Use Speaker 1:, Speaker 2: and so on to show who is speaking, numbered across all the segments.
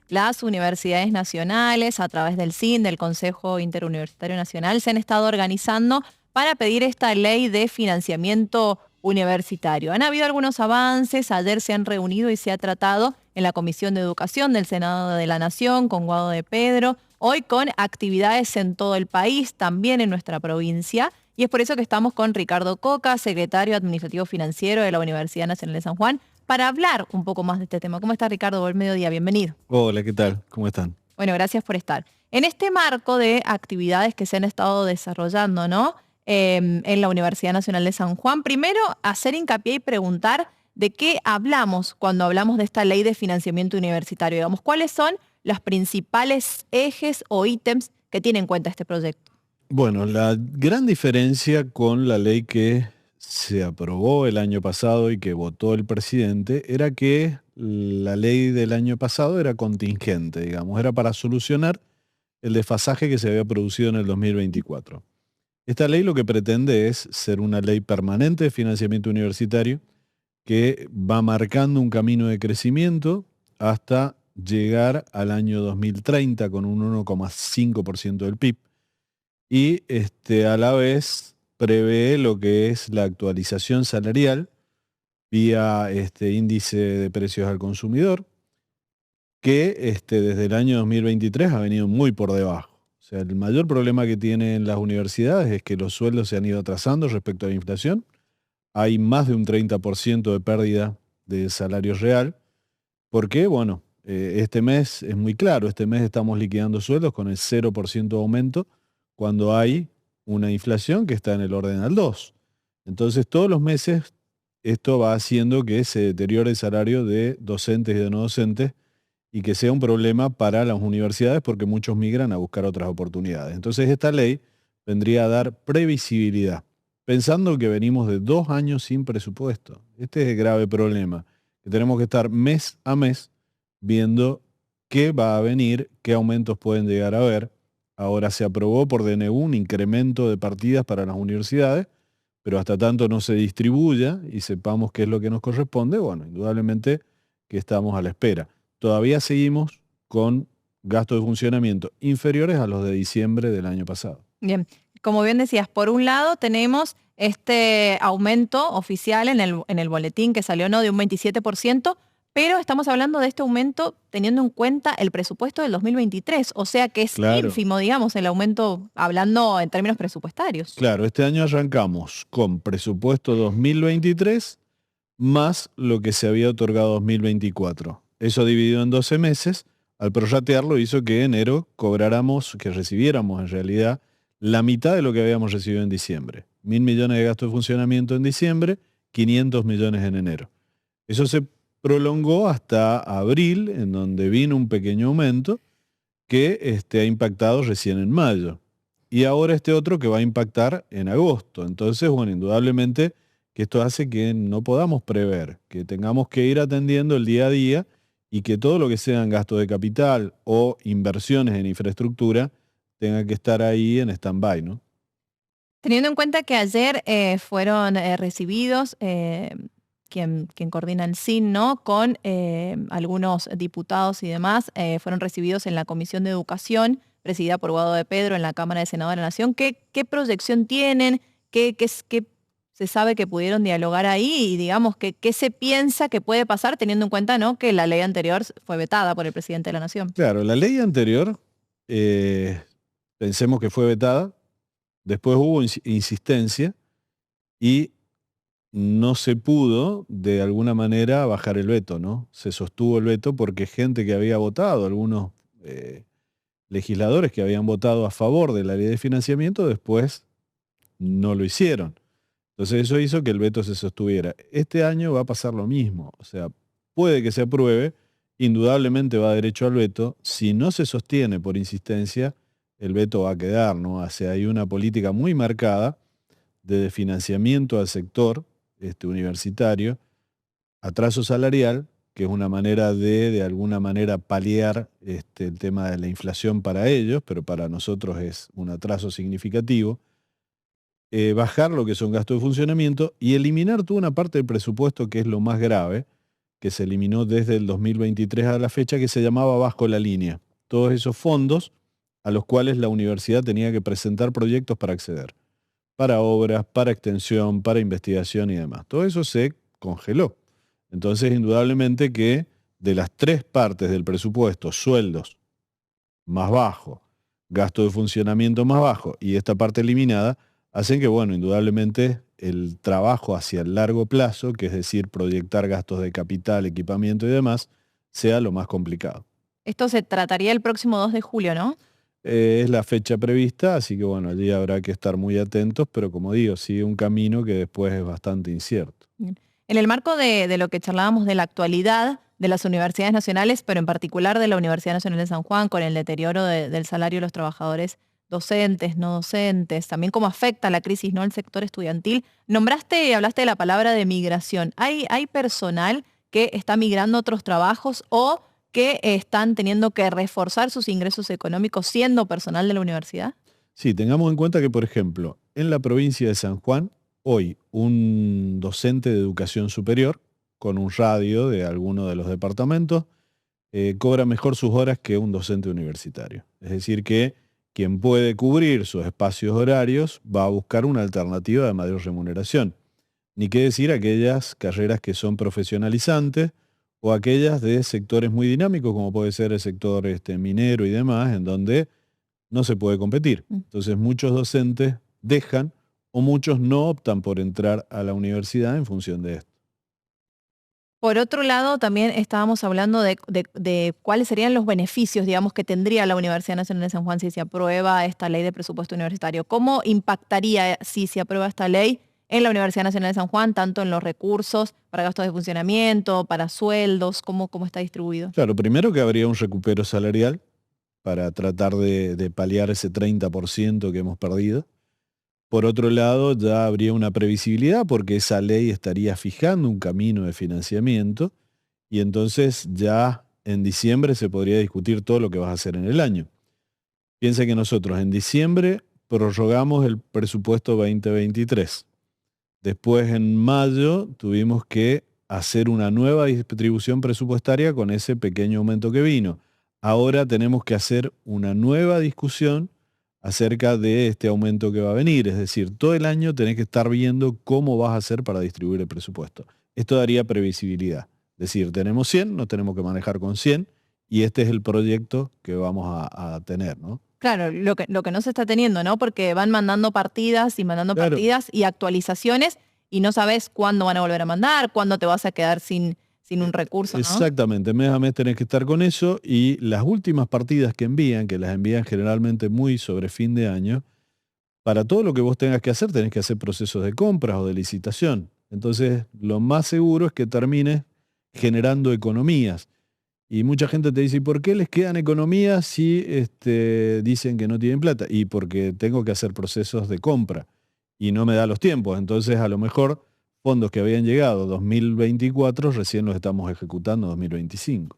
Speaker 1: las universidades nacionales, a través del CIN, del Consejo Interuniversitario Nacional, se han estado organizando para pedir esta ley de financiamiento universitario. Han habido algunos avances, ayer se han reunido y se ha tratado en la Comisión de Educación del Senado de la Nación con Guado de Pedro, hoy con actividades en todo el país, también en nuestra provincia, y es por eso que estamos con Ricardo Coca, secretario administrativo financiero de la Universidad Nacional de San Juan, para hablar un poco más de este tema. ¿Cómo está, Ricardo? Buen mediodía, bienvenido.
Speaker 2: Hola, ¿qué tal? ¿Cómo están?
Speaker 1: Bueno, gracias por estar. En este marco de actividades que se han estado desarrollando, ¿no? En la Universidad Nacional de San Juan, primero hacer hincapié y preguntar de qué hablamos cuando hablamos de esta ley de financiamiento universitario. Digamos, ¿cuáles son los principales ejes o ítems que tiene en cuenta este proyecto?
Speaker 2: Bueno, la gran diferencia con la ley que se aprobó el año pasado y que votó el presidente era que la ley del año pasado era contingente, digamos, era para solucionar el desfasaje que se había producido en el 2024. Esta ley lo que pretende es ser una ley permanente de financiamiento universitario que va marcando un camino de crecimiento hasta llegar al año 2030 con un 1,5% del PIB y a la vez prevé lo que es la actualización salarial vía índice de precios al consumidor, que desde el año 2023 ha venido muy por debajo. O sea, el mayor problema que tienen las universidades es que los sueldos se han ido atrasando respecto a la inflación. Hay más de un 30% de pérdida de salario real. ¿Por qué? Bueno, este mes es muy claro, este mes estamos liquidando sueldos con el 0% de aumento cuando hay una inflación que está en el orden al 2. Entonces, todos los meses esto va haciendo que se deteriore el salario de docentes y de no docentes y que sea un problema para las universidades porque muchos migran a buscar otras oportunidades. Entonces, esta ley vendría a dar previsibilidad, pensando que venimos de 2 años sin presupuesto. Este es el grave problema, que tenemos que estar mes a mes viendo qué va a venir, qué aumentos pueden llegar a haber. Ahora se aprobó por DNU un incremento de partidas para las universidades, pero hasta tanto no se distribuya y sepamos qué es lo que nos corresponde, bueno, indudablemente que estamos a la espera. Todavía seguimos con gastos de funcionamiento inferiores a los de diciembre del año pasado.
Speaker 1: Bien, como bien decías, por un lado tenemos este aumento oficial en el boletín que salió, ¿no?, de un 27%, pero estamos hablando de este aumento teniendo en cuenta el presupuesto del 2023, o sea que es
Speaker 2: Claro,
Speaker 1: ínfimo, digamos, el aumento hablando en términos presupuestarios.
Speaker 2: claro, este año arrancamos con presupuesto 2023 más lo que se había otorgado 2024. Eso dividido en 12 meses, al prorratearlo hizo que enero cobráramos, que recibiéramos en realidad la mitad de lo que habíamos recibido en diciembre. 1.000 millones de gastos de funcionamiento en diciembre, 500 millones en enero. Eso se prolongó hasta abril, en donde vino un pequeño aumento que ha impactado recién en mayo. Y ahora este otro que va a impactar en agosto. Entonces, bueno, indudablemente que esto hace que no podamos prever, que tengamos que ir atendiendo el día a día y que todo lo que sean gastos de capital o inversiones en infraestructura tenga que estar ahí en stand-by, ¿no?
Speaker 1: Teniendo en cuenta que ayer fueron recibidos, quien coordina el CIN, ¿no?, con algunos diputados y demás, fueron recibidos en la Comisión de Educación, presidida por Guado de Pedro en la Cámara de Senado de la Nación. ¿Qué proyección tienen? ¿Qué se sabe que pudieron dialogar ahí? Y digamos, ¿qué se piensa que puede pasar teniendo en cuenta, ¿no?, que la ley anterior fue vetada por el presidente de la Nación?
Speaker 2: Claro, la ley anterior, eh, pensemos que fue vetada, después hubo insistencia y no se pudo de alguna manera bajar el veto, ¿no? Se sostuvo el veto porque gente que había votado, algunos legisladores que habían votado a favor de la ley de financiamiento, después no lo hicieron. Entonces eso hizo que el veto se sostuviera. Este año va a pasar lo mismo, o sea, puede que se apruebe, indudablemente va derecho al veto. Si no se sostiene por insistencia, el veto va a quedar, ¿no? O sea, hay una política muy marcada de financiamiento al sector universitario, atraso salarial, que es una manera de alguna manera paliar el tema de la inflación para ellos, pero para nosotros es un atraso significativo, bajar lo que son gastos de funcionamiento y eliminar toda una parte del presupuesto que es lo más grave, que se eliminó desde el 2023 a la fecha, que se llamaba Bajo la Línea. Todos esos fondos a los cuales la universidad tenía que presentar proyectos para acceder, para obras, para extensión, para investigación y demás. Todo eso se congeló. Entonces, indudablemente que de las tres partes del presupuesto, sueldos más bajo, gasto de funcionamiento más bajo y esta parte eliminada, hacen que, bueno, indudablemente el trabajo hacia el largo plazo, que es decir, proyectar gastos de capital, equipamiento y demás, sea lo más complicado.
Speaker 1: Esto se trataría el próximo 2 de julio, ¿no?
Speaker 2: Es la fecha prevista, así que bueno, allí habrá que estar muy atentos, pero como digo, sigue un camino que después es bastante incierto.
Speaker 1: Bien. En el marco de lo que charlábamos de la actualidad de las universidades nacionales, pero en particular de la Universidad Nacional de San Juan, con el deterioro del salario de los trabajadores docentes, no docentes, también cómo afecta la crisis, ¿no?, al sector estudiantil. Nombraste y hablaste de la palabra de migración. ¿Hay personal que está migrando a otros trabajos o que están teniendo que reforzar sus ingresos económicos siendo personal de la universidad?
Speaker 2: Sí, tengamos en cuenta que, por ejemplo, en la provincia de San Juan, hoy un docente de educación superior, con un radio de alguno de los departamentos, cobra mejor sus horas que un docente universitario. Es decir, que quien puede cubrir sus espacios horarios va a buscar una alternativa de mayor remuneración. Ni qué decir aquellas carreras que son profesionalizantes o aquellas de sectores muy dinámicos, como puede ser el sector minero y demás, en donde no se puede competir. Entonces muchos docentes dejan o muchos no optan por entrar a la universidad en función de esto.
Speaker 1: Por otro lado, también estábamos hablando de cuáles serían los beneficios, digamos, que tendría la Universidad Nacional de San Juan si se aprueba esta ley de presupuesto universitario. ¿Cómo impactaría si se aprueba esta ley en la Universidad Nacional de San Juan, tanto en los recursos para gastos de funcionamiento, para sueldos? ¿Cómo está distribuido?
Speaker 2: Claro, primero que habría un recupero salarial para tratar de paliar ese 30% que hemos perdido. Por otro lado, ya habría una previsibilidad porque esa ley estaría fijando un camino de financiamiento y entonces ya en diciembre se podría discutir todo lo que vas a hacer en el año. Piensa que nosotros en diciembre prorrogamos el presupuesto 2023. Después en mayo tuvimos que hacer una nueva distribución presupuestaria con ese pequeño aumento que vino. Ahora tenemos que hacer una nueva discusión acerca de este aumento que va a venir. Es decir, todo el año tenés que estar viendo cómo vas a hacer para distribuir el presupuesto. Esto daría previsibilidad. Es decir, tenemos 100, nos tenemos que manejar con 100 y este es el proyecto que vamos a tener, ¿no?
Speaker 1: Claro, lo que no se está teniendo, ¿no? Porque van mandando partidas y mandando
Speaker 2: Claro.
Speaker 1: partidas y actualizaciones y no sabes cuándo van a volver a mandar, cuándo te vas a quedar sin un recurso, ¿no?
Speaker 2: Exactamente, mes a mes tenés que estar con eso y las últimas partidas que envían, que las envían generalmente muy sobre fin de año, para todo lo que vos tengas que hacer tenés que hacer procesos de compras o de licitación. Entonces, lo más seguro es que termines generando economías. Y mucha gente te dice, ¿y por qué les quedan economías si dicen que no tienen plata? Y porque tengo que hacer procesos de compra y no me da los tiempos. Entonces, a lo mejor fondos que habían llegado 2024 recién los estamos ejecutando 2025.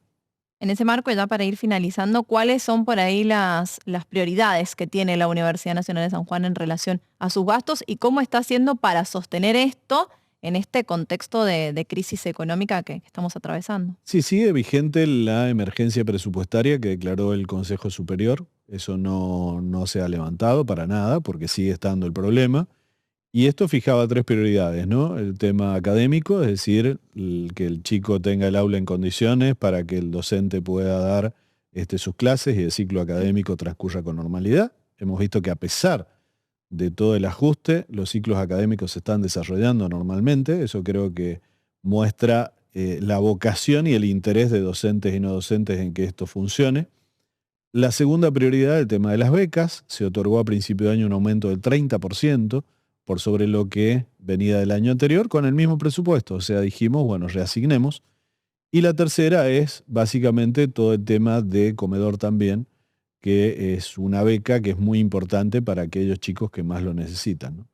Speaker 1: En ese marco, ya para ir finalizando, ¿cuáles son por ahí las prioridades que tiene la Universidad Nacional de San Juan en relación a sus gastos y cómo está haciendo para sostener esto en este contexto de crisis económica que estamos atravesando?
Speaker 2: Sí, sigue vigente la emergencia presupuestaria que declaró el Consejo Superior. Eso no se ha levantado para nada porque sigue estando el problema. Y esto fijaba tres prioridades, ¿no? El tema académico, es decir, que el chico tenga el aula en condiciones para que el docente pueda dar sus clases y el ciclo académico transcurra con normalidad. Hemos visto que a pesar de todo el ajuste, los ciclos académicos se están desarrollando normalmente. Eso creo que muestra la vocación y el interés de docentes y no docentes en que esto funcione. La segunda prioridad, el tema de las becas. Se otorgó a principio de año un aumento del 30% por sobre lo que venía del año anterior con el mismo presupuesto. O sea, dijimos, bueno, reasignemos. Y la tercera es básicamente todo el tema de comedor también, que es una beca que es muy importante para aquellos chicos que más lo necesitan, ¿no?